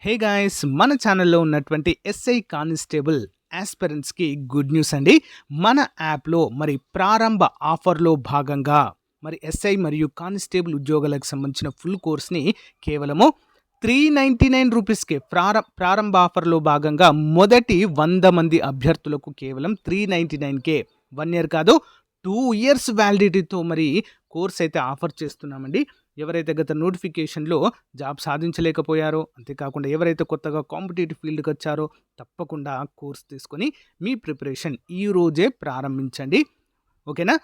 Hey guys, మన ఛానల్లో ఉన్నటువంటి ఎస్ఐ కానిస్టేబుల్ ఆస్పిరెంట్స్కి గుడ్ న్యూస్ అండి. మన యాప్లో ప్రారంభ ఆఫర్లో భాగంగా ఎస్ఐ మరియు కానిస్టేబుల్ ఉద్యోగాలకు సంబంధించిన ఫుల్ కోర్స్ని కేవలము 399 రూపీస్కే ప్రారంభ ఆఫర్లో భాగంగా మొదటి 100 మంది అభ్యర్థులకు కేవలం 399కే 1 ఇయర్ కాదు 2 ఇయర్స్ వ్యాలిడిటీతో కోర్స్ అయితే ఆఫర్ చేస్తున్నామండి. ఎవరైతే గత నోటిఫికేషన్లో జాబ్ సాధించలేకపోయారో, అంతేకాకుండా ఎవరైతే కొత్తగా కాంపిటేటివ్ ఫీల్డ్కి వచ్చారో తప్పకుండా కోర్స్ తీసుకొని మీ ప్రిపరేషన్ ఈ రోజే ప్రారంభించండి. ఓకేనా?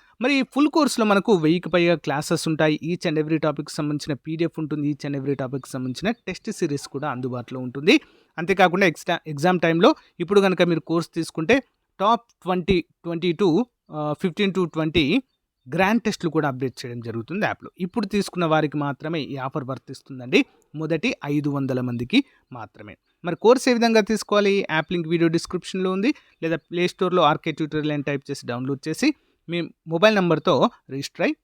ఫుల్ కోర్స్లో మనకు 1000కి పైగా క్లాసెస్ ఉంటాయి. ఈచ్ అండ్ ఎవ్రీ టాపిక్ సంబంధించిన పీడిఎఫ్ ఉంటుంది. ఈచ్ అండ్ ఎవ్రీ టాపిక్ సంబంధించిన టెస్ట్ సిరీస్ కూడా అందుబాటులో ఉంటుంది. అంతేకాకుండా ఎగ్జామ్ టైంలో ఇప్పుడు కనుక మీరు కోర్స్ తీసుకుంటే టాప్ 22 15 to 20 గ్రాండ్ టెస్ట్లు కూడా అప్డేట్ చేయడం జరుగుతుంది యాప్లో. ఇప్పుడు తీసుకున్న వారికి మాత్రమే ఈ ఆఫర్ వర్తిస్తుందండి. మొదటి 500 మందికి మాత్రమే. కోర్స్ ఏ విధంగా తీసుకోవాలి? యాప్ లింక్ వీడియో డిస్క్రిప్షన్లో ఉంది, లేదా ప్లే స్టోర్లో ఆర్కే ట్యూటోరియల్ అని టైప్ చేసి డౌన్లోడ్ చేసి మీ మొబైల్ నెంబర్తో రిజిస్టర్ అయ్యి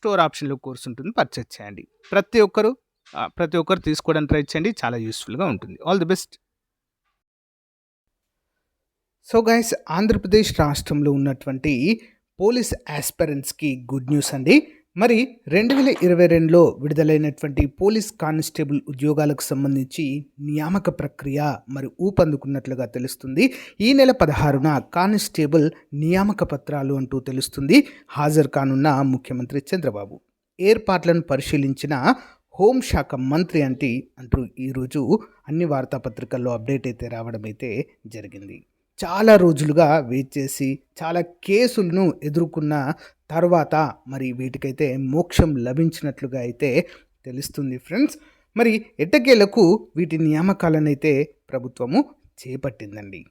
స్టోర్ ఆప్షన్లో కోర్స్ ఉంటుంది, పర్చేజ్ చేయండి. ప్రతి ఒక్కరు తీసుకోవడానికి ట్రై చేయండి. చాలా యూస్ఫుల్గా ఉంటుంది. All the best. Guys, Andhra Pradesh రాష్ట్రంలో ఉన్నటువంటి పోలీస్ ఆస్పిరెంట్స్కి గుడ్ న్యూస్ అండి. 2022లో విడుదలైనటువంటి పోలీస్ కానిస్టేబుల్ ఉద్యోగాలకు సంబంధించి నియామక ప్రక్రియ ఊపందుకున్నట్లుగా తెలుస్తుంది. ఈ నెల 16న కానిస్టేబుల్ నియామక పత్రాలు అంటూ తెలుస్తుంది. హాజరు కానున్న ముఖ్యమంత్రి చంద్రబాబు ఏర్పాట్లను పరిశీలించిన హోంశాఖ మంత్రి అంటూ ఈరోజు అన్ని వార్తాపత్రికల్లో అప్డేట్ అయితే రావడం అయితే జరిగింది. చాలా రోజులుగా వెయిట్ చేసి చాలా కేసులను ఎదుర్కొన్న తర్వాత వీటికైతే మోక్షం లభించినట్లుగా అయితే తెలుస్తుంది ఫ్రెండ్స్. ఎట్టకేలకు వీటి నియామకాలను అయితే ప్రభుత్వము చేపట్టిందండి.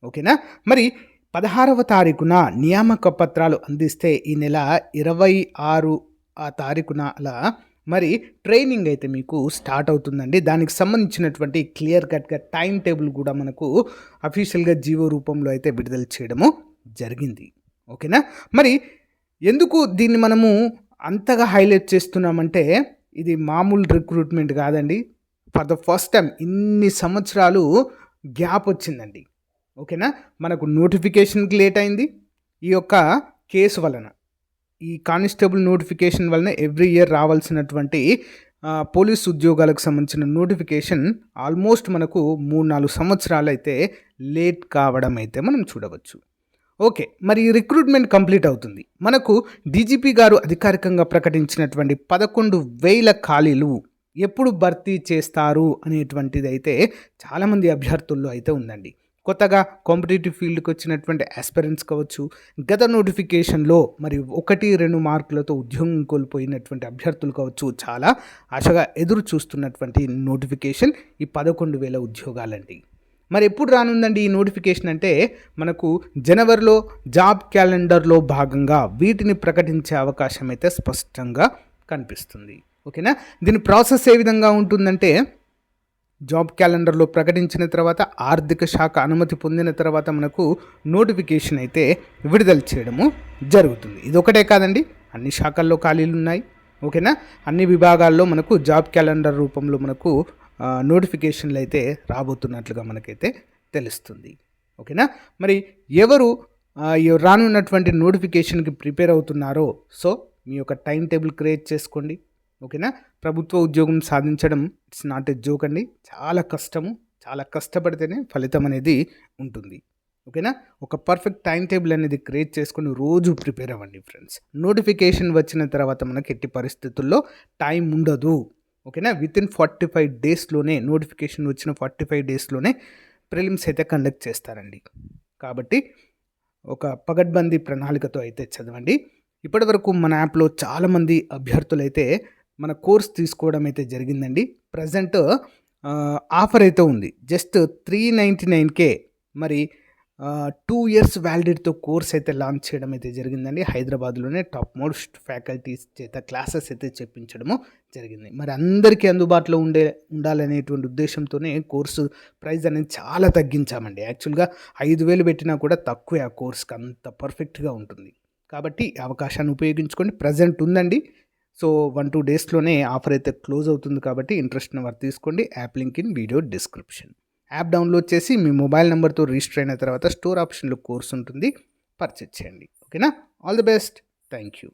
ఓకేనా? 16వ తారీఖున నియామక పత్రాలు అందిస్తే ఈ నెల 26 ఆ తారీఖున అలా ట్రైనింగ్ అయితే మీకు స్టార్ట్ అవుతుందండి. దానికి సంబంధించినటువంటి క్లియర్ కట్గా టైం టేబుల్ కూడా మనకు అఫీషియల్గా జీవో రూపంలో అయితే విడుదల చేయడము జరిగింది. ఓకేనా? ఎందుకు దీన్ని మనము అంతగా హైలైట్ చేస్తున్నామంటే ఇది మామూలు రిక్రూట్మెంట్ కాదండి. ఫర్ ద ఫస్ట్ టైం ఇన్ని సంవత్సరాలు గ్యాప్ వచ్చిందండి. ఓకేనా? మనకు నోటిఫికేషన్కి లేట్ అయింది. ఈ యొక్క కేసు వలన, ఈ కానిస్టేబుల్ నోటిఫికేషన్ వలన ఎవ్రీ ఇయర్ రావాల్సినటువంటి పోలీస్ ఉద్యోగాలకు సంబంధించిన నోటిఫికేషన్ ఆల్మోస్ట్ మనకు 3-4 సంవత్సరాలు అయితే లేట్ కావడం అయితే మనం చూడవచ్చు. ఓకే, రిక్రూట్మెంట్ కంప్లీట్ అవుతుంది. మనకు డీజీపీ గారు అధికారికంగా ప్రకటించినటువంటి 11,000 ఖాళీలు ఎప్పుడు భర్తీ చేస్తారు అనేటువంటిది అయితే చాలామంది అభ్యర్థుల్లో అయితే ఉందండి. కొత్తగా కాంపిటేటివ్ ఫీల్డ్కి వచ్చినటువంటి ఆస్పిరెంట్స్ కావచ్చు, గత నోటిఫికేషన్లో 1-2 మార్కులతో ఉద్యోగం కోల్పోయినటువంటి అభ్యర్థులు కావచ్చు, చాలా ఆశగా ఎదురు చూస్తున్నటువంటి నోటిఫికేషన్ ఈ 11,000 ఉద్యోగాలండి. ఎప్పుడు రానుందండి ఈ నోటిఫికేషన్ అంటే మనకు జనవరిలో జాబ్ క్యాలెండర్లో భాగంగా వీటిని ప్రకటించే అవకాశం అయితే స్పష్టంగా కనిపిస్తుంది. ఓకేనా? దీని ప్రాసెస్ ఏ విధంగా ఉంటుందంటే జాబ్ క్యాలెండర్లో ప్రకటించిన తర్వాత ఆర్థిక శాఖ అనుమతి పొందిన తర్వాత మనకు నోటిఫికేషన్ అయితే విడుదల చేయడము జరుగుతుంది. ఇది ఒకటే కాదండి, అన్ని శాఖల్లో ఖాళీలు ఉన్నాయి. ఓకేనా? అన్ని విభాగాల్లో మనకు జాబ్ క్యాలెండర్ రూపంలో మనకు నోటిఫికేషన్లు అయితే రాబోతున్నట్లుగా మనకైతే తెలుస్తుంది. ఓకేనా? ఎవరు రానున్నటువంటి నోటిఫికేషన్కి ప్రిపేర్ అవుతున్నారో మీ యొక్క టైం టేబుల్ క్రియేట్ చేసుకోండి. ఓకేనా? ప్రభుత్వ ఉద్యోగం సాధించడం ఇట్స్ నాట్ ఏ జోక్ అండి. చాలా కష్టము, చాలా కష్టపడితేనే ఫలితం అనేది ఉంటుంది. ఓకేనా? ఒక పర్ఫెక్ట్ టైం టేబుల్ అనేది క్రియేట్ చేసుకొని రోజు ప్రిపేర్ అవ్వండి ఫ్రెండ్స్. నోటిఫికేషన్ వచ్చిన తర్వాత మనకి ఎట్టి పరిస్థితుల్లో టైం ఉండదు. ఓకేనా? వితిన్ 45 డేస్లోనే నోటిఫికేషన్ వచ్చిన 45 డేస్లోనే ప్రిలిమ్స్ అయితే కండక్ట్ చేస్తారండి. కాబట్టి ఒక పగడ్బందీ ప్రణాళికతో అయితే చదవండి. ఇప్పటివరకు మన యాప్లో చాలామంది అభ్యర్థులు అయితే మన కోర్స్ తీసుకోవడం అయితే జరిగిందండి. ప్రజెంట్ ఆఫర్ అయితే ఉంది. జస్ట్ 399కే 2 ఇయర్స్ వ్యాలిడిటీతో కోర్స్ అయితే లాంచ్ చేయడం అయితే జరిగిందండి. హైదరాబాద్లోనే టాప్ మోస్ట్ ఫ్యాకల్టీస్ చేత క్లాసెస్ అయితే చెప్పించడము జరిగింది. అందరికీ అందుబాటులో ఉండాలనేటువంటి ఉద్దేశంతోనే కోర్సు ప్రైస్ అనేది చాలా తగ్గించామండి. యాక్చువల్గా 5,000 పెట్టినా కూడా తక్కువే ఆ కోర్స్కి, అంత పర్ఫెక్ట్గా ఉంటుంది. కాబట్టి అవకాశాన్ని ఉపయోగించుకోండి. ప్రజెంట్ ఉందండి. సో 1-2 డేస్‌లోనే ఆఫర్ అయితే క్లోజ్ అవుతుంది కాబట్టి ఇంట్రెస్ట్ ఉన్న వారు తీసుకోండి. App link in video description. App download చేసి మీ మొబైల్ నంబర్‌తో రిజిస్టర్ అయిన తర్వాత స్టోర్ ఆప్షన్‌లో కోర్స్ ఉంటుంది. పర్చేజ్ చేయండి. ఓకేనా? All the best. Thank you.